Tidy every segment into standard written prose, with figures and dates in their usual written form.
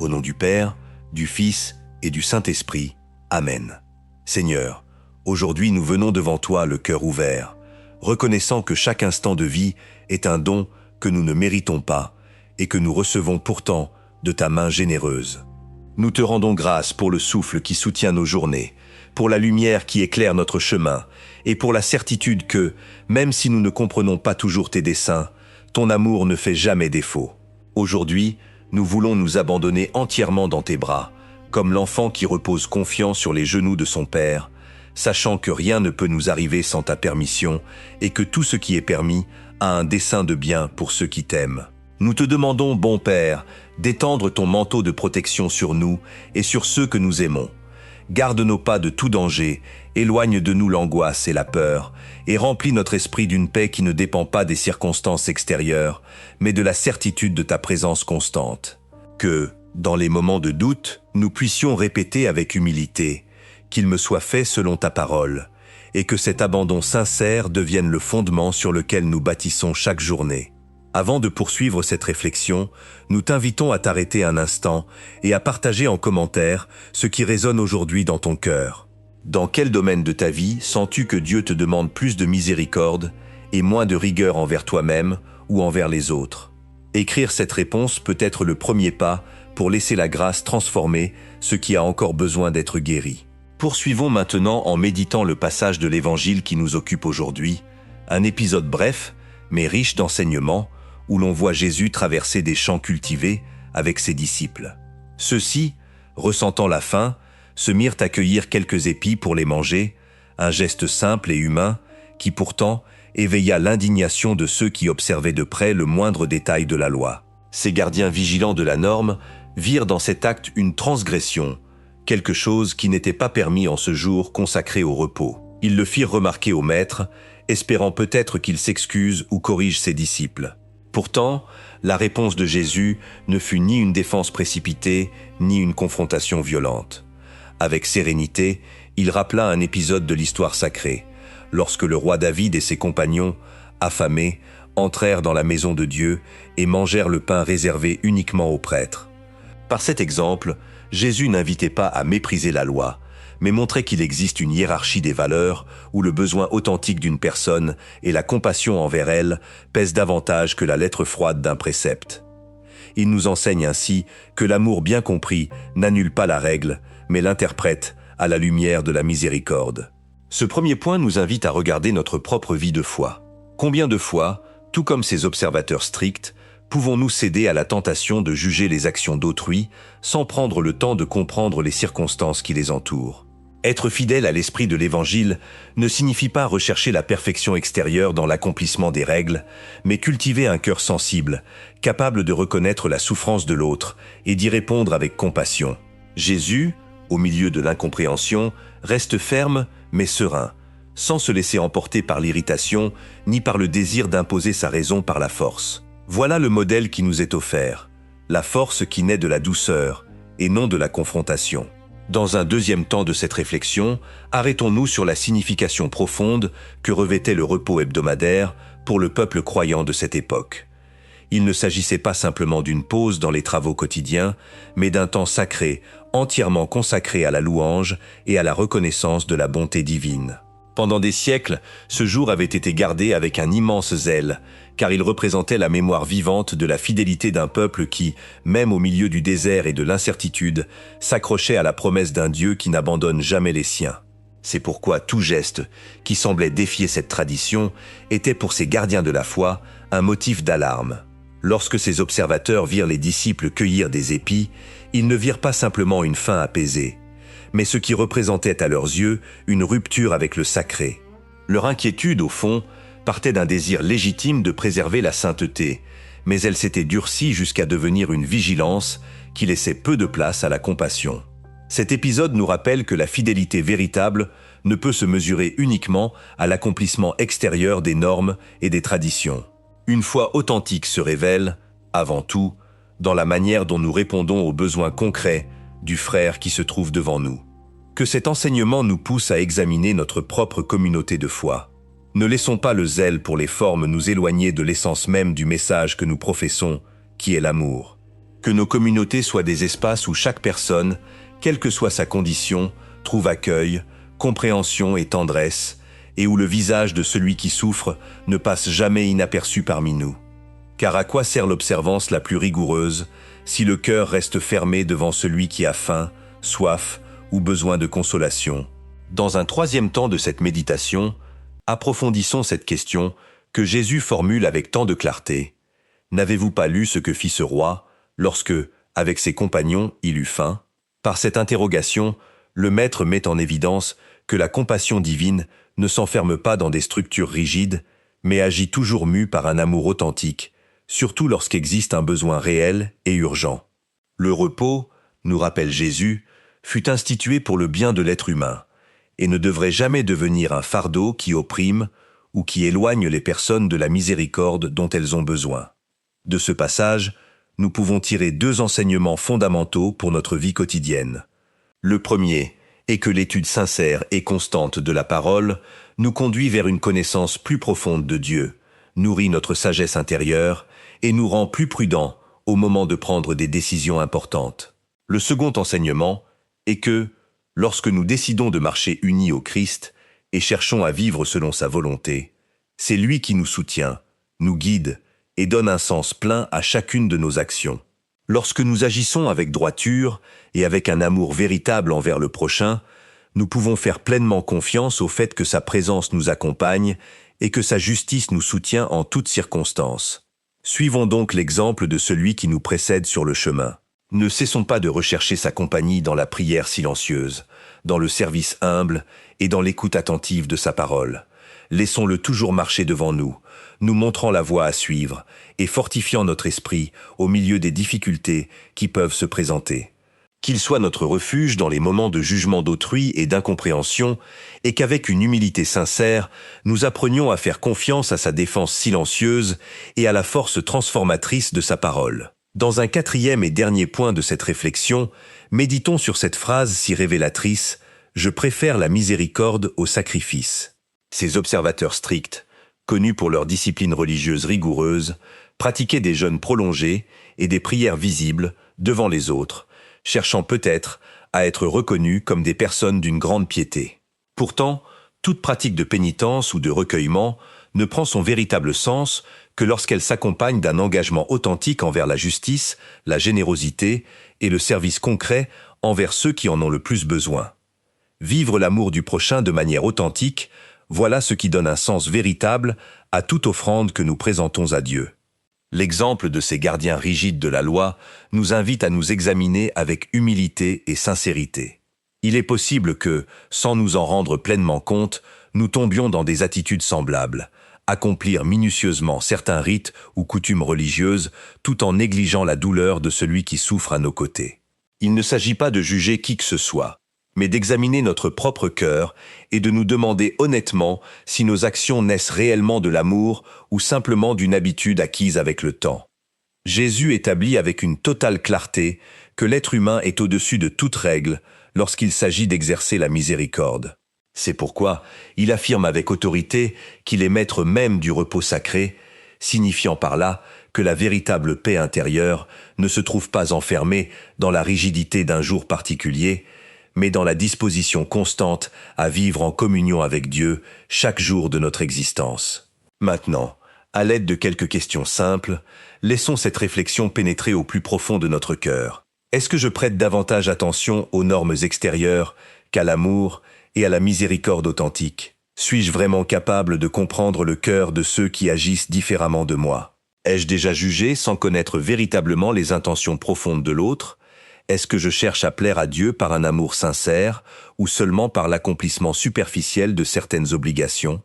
Au nom du Père, du Fils et du Saint-Esprit. Amen. Seigneur, aujourd'hui nous venons devant toi le cœur ouvert, reconnaissant que chaque instant de vie est un don que nous ne méritons pas et que nous recevons pourtant de ta main généreuse. Nous te rendons grâce pour le souffle qui soutient nos journées, pour la lumière qui éclaire notre chemin et pour la certitude que, même si nous ne comprenons pas toujours tes desseins, ton amour ne fait jamais défaut. Aujourd'hui, nous voulons nous abandonner entièrement dans tes bras, comme l'enfant qui repose confiant sur les genoux de son père, sachant que rien ne peut nous arriver sans ta permission et que tout ce qui est permis a un dessein de bien pour ceux qui t'aiment. Nous te demandons, bon Père, d'étendre ton manteau de protection sur nous et sur ceux que nous aimons. Garde nos pas de tout danger, éloigne de nous l'angoisse et la peur, et remplis notre esprit d'une paix qui ne dépend pas des circonstances extérieures, mais de la certitude de ta présence constante. Que, dans les moments de doute, nous puissions répéter avec humilité « Qu'il me soit fait selon ta parole », et que cet abandon sincère devienne le fondement sur lequel nous bâtissons chaque journée. Avant de poursuivre cette réflexion, nous t'invitons à t'arrêter un instant et à partager en commentaire ce qui résonne aujourd'hui dans ton cœur. Dans quel domaine de ta vie sens-tu que Dieu te demande plus de miséricorde et moins de rigueur envers toi-même ou envers les autres? Écrire cette réponse peut être le premier pas pour laisser la grâce transformer ce qui a encore besoin d'être guéri. Poursuivons maintenant en méditant le passage de l'Évangile qui nous occupe aujourd'hui, un épisode bref, mais riche d'enseignements, où l'on voit Jésus traverser des champs cultivés avec ses disciples. Ceux-ci, ressentant la faim, se mirent à cueillir quelques épis pour les manger, un geste simple et humain qui pourtant éveilla l'indignation de ceux qui observaient de près le moindre détail de la loi. Ces gardiens vigilants de la norme virent dans cet acte une transgression, quelque chose qui n'était pas permis en ce jour consacré au repos. Ils le firent remarquer au maître, espérant peut-être qu'il s'excuse ou corrige ses disciples. Pourtant, la réponse de Jésus ne fut ni une défense précipitée, ni une confrontation violente. Avec sérénité, il rappela un épisode de l'histoire sacrée, lorsque le roi David et ses compagnons, affamés, entrèrent dans la maison de Dieu et mangèrent le pain réservé uniquement aux prêtres. Par cet exemple, Jésus n'invitait pas à mépriser la loi, mais montrait qu'il existe une hiérarchie des valeurs où le besoin authentique d'une personne et la compassion envers elle pèsent davantage que la lettre froide d'un précepte. Il nous enseigne ainsi que l'amour bien compris n'annule pas la règle, mais l'interprète à la lumière de la miséricorde. Ce premier point nous invite à regarder notre propre vie de foi. Combien de fois, tout comme ces observateurs stricts, pouvons-nous céder à la tentation de juger les actions d'autrui sans prendre le temps de comprendre les circonstances qui les entourent? Être fidèle à l'esprit de l'Évangile ne signifie pas rechercher la perfection extérieure dans l'accomplissement des règles, mais cultiver un cœur sensible, capable de reconnaître la souffrance de l'autre et d'y répondre avec compassion. Jésus, au milieu de l'incompréhension, reste ferme mais serein, sans se laisser emporter par l'irritation ni par le désir d'imposer sa raison par la force. Voilà le modèle qui nous est offert, la force qui naît de la douceur et non de la confrontation. Dans un deuxième temps de cette réflexion, arrêtons-nous sur la signification profonde que revêtait le repos hebdomadaire pour le peuple croyant de cette époque. Il ne s'agissait pas simplement d'une pause dans les travaux quotidiens, mais d'un temps sacré, entièrement consacré à la louange et à la reconnaissance de la bonté divine. Pendant des siècles, ce jour avait été gardé avec un immense zèle, car il représentait la mémoire vivante de la fidélité d'un peuple qui, même au milieu du désert et de l'incertitude, s'accrochait à la promesse d'un Dieu qui n'abandonne jamais les siens. C'est pourquoi tout geste qui semblait défier cette tradition était pour ces gardiens de la foi un motif d'alarme. Lorsque ces observateurs virent les disciples cueillir des épis, ils ne virent pas simplement une faim apaisée, mais ce qui représentait à leurs yeux une rupture avec le sacré. Leur inquiétude, au fond, partait d'un désir légitime de préserver la sainteté, mais elle s'était durcie jusqu'à devenir une vigilance qui laissait peu de place à la compassion. Cet épisode nous rappelle que la fidélité véritable ne peut se mesurer uniquement à l'accomplissement extérieur des normes et des traditions. Une foi authentique se révèle, avant tout, dans la manière dont nous répondons aux besoins concrets du frère qui se trouve devant nous. Que cet enseignement nous pousse à examiner notre propre communauté de foi. Ne laissons pas le zèle pour les formes nous éloigner de l'essence même du message que nous professons, qui est l'amour. Que nos communautés soient des espaces où chaque personne, quelle que soit sa condition, trouve accueil, compréhension et tendresse, et où le visage de celui qui souffre ne passe jamais inaperçu parmi nous. Car à quoi sert l'observance la plus rigoureuse si le cœur reste fermé devant celui qui a faim, soif ou besoin de consolation? Dans un troisième temps de cette méditation, approfondissons cette question que Jésus formule avec tant de clarté. N'avez-vous pas lu ce que fit ce roi lorsque, avec ses compagnons, il eut faim? Par cette interrogation, le Maître met en évidence que la compassion divine ne s'enferme pas dans des structures rigides, mais agit toujours mue par un amour authentique, surtout lorsqu'existe un besoin réel et urgent. Le repos, nous rappelle Jésus, fut institué pour le bien de l'être humain, et ne devrait jamais devenir un fardeau qui opprime ou qui éloigne les personnes de la miséricorde dont elles ont besoin. De ce passage, nous pouvons tirer deux enseignements fondamentaux pour notre vie quotidienne. Le premier est que l'étude sincère et constante de la parole nous conduit vers une connaissance plus profonde de Dieu, nourrit notre sagesse intérieure et nous rend plus prudents au moment de prendre des décisions importantes. Le second enseignement est que, lorsque nous décidons de marcher unis au Christ et cherchons à vivre selon sa volonté, c'est lui qui nous soutient, nous guide et donne un sens plein à chacune de nos actions. Lorsque nous agissons avec droiture et avec un amour véritable envers le prochain, nous pouvons faire pleinement confiance au fait que sa présence nous accompagne et que sa justice nous soutient en toutes circonstances. Suivons donc l'exemple de celui qui nous précède sur le chemin. Ne cessons pas de rechercher sa compagnie dans la prière silencieuse, dans le service humble et dans l'écoute attentive de sa parole. Laissons-le toujours marcher devant nous, nous montrant la voie à suivre et fortifiant notre esprit au milieu des difficultés qui peuvent se présenter. Qu'il soit notre refuge dans les moments de jugement d'autrui et d'incompréhension, et qu'avec une humilité sincère, nous apprenions à faire confiance à sa défense silencieuse et à la force transformatrice de sa parole. Dans un quatrième et dernier point de cette réflexion, méditons sur cette phrase si révélatrice « Je préfère la miséricorde au sacrifice ». Ces observateurs stricts, connus pour leur discipline religieuse rigoureuse, pratiquaient des jeûnes prolongés et des prières visibles devant les autres, cherchant peut-être à être reconnus comme des personnes d'une grande piété. Pourtant, toute pratique de pénitence ou de recueillement ne prend son véritable sens que lorsqu'elle s'accompagne d'un engagement authentique envers la justice, la générosité et le service concret envers ceux qui en ont le plus besoin. Vivre l'amour du prochain de manière authentique, voilà ce qui donne un sens véritable à toute offrande que nous présentons à Dieu. L'exemple de ces gardiens rigides de la loi nous invite à nous examiner avec humilité et sincérité. Il est possible que, sans nous en rendre pleinement compte, nous tombions dans des attitudes semblables, accomplir minutieusement certains rites ou coutumes religieuses tout en négligeant la douleur de celui qui souffre à nos côtés. Il ne s'agit pas de juger qui que ce soit, mais d'examiner notre propre cœur et de nous demander honnêtement si nos actions naissent réellement de l'amour ou simplement d'une habitude acquise avec le temps. Jésus établit avec une totale clarté que l'être humain est au-dessus de toute règle lorsqu'il s'agit d'exercer la miséricorde. C'est pourquoi il affirme avec autorité qu'il est maître même du repos sacré, signifiant par là que la véritable paix intérieure ne se trouve pas enfermée dans la rigidité d'un jour particulier, mais dans la disposition constante à vivre en communion avec Dieu chaque jour de notre existence. Maintenant, à l'aide de quelques questions simples, laissons cette réflexion pénétrer au plus profond de notre cœur. Est-ce que je prête davantage attention aux normes extérieures qu'à l'amour et à la miséricorde authentique? Suis-je vraiment capable de comprendre le cœur de ceux qui agissent différemment de moi? Ai-je déjà jugé sans connaître véritablement les intentions profondes de l'autre? Est-ce que je cherche à plaire à Dieu par un amour sincère ou seulement par l'accomplissement superficiel de certaines obligations?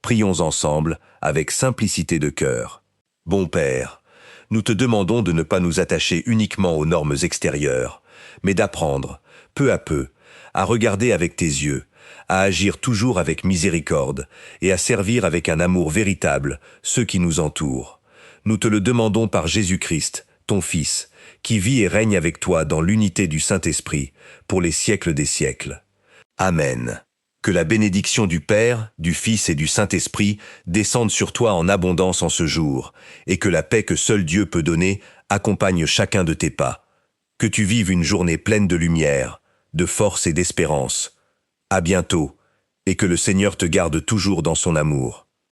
Prions ensemble avec simplicité de cœur. Bon Père, nous te demandons de ne pas nous attacher uniquement aux normes extérieures, mais d'apprendre, peu à peu, à regarder avec tes yeux, à agir toujours avec miséricorde et à servir avec un amour véritable ceux qui nous entourent. Nous te le demandons par Jésus-Christ, ton Fils, qui vit et règne avec toi dans l'unité du Saint-Esprit, pour les siècles des siècles. Amen. Que la bénédiction du Père, du Fils et du Saint-Esprit descende sur toi en abondance en ce jour, et que la paix que seul Dieu peut donner accompagne chacun de tes pas. Que tu vives une journée pleine de lumière, de force et d'espérance. À bientôt, et que le Seigneur te garde toujours dans son amour.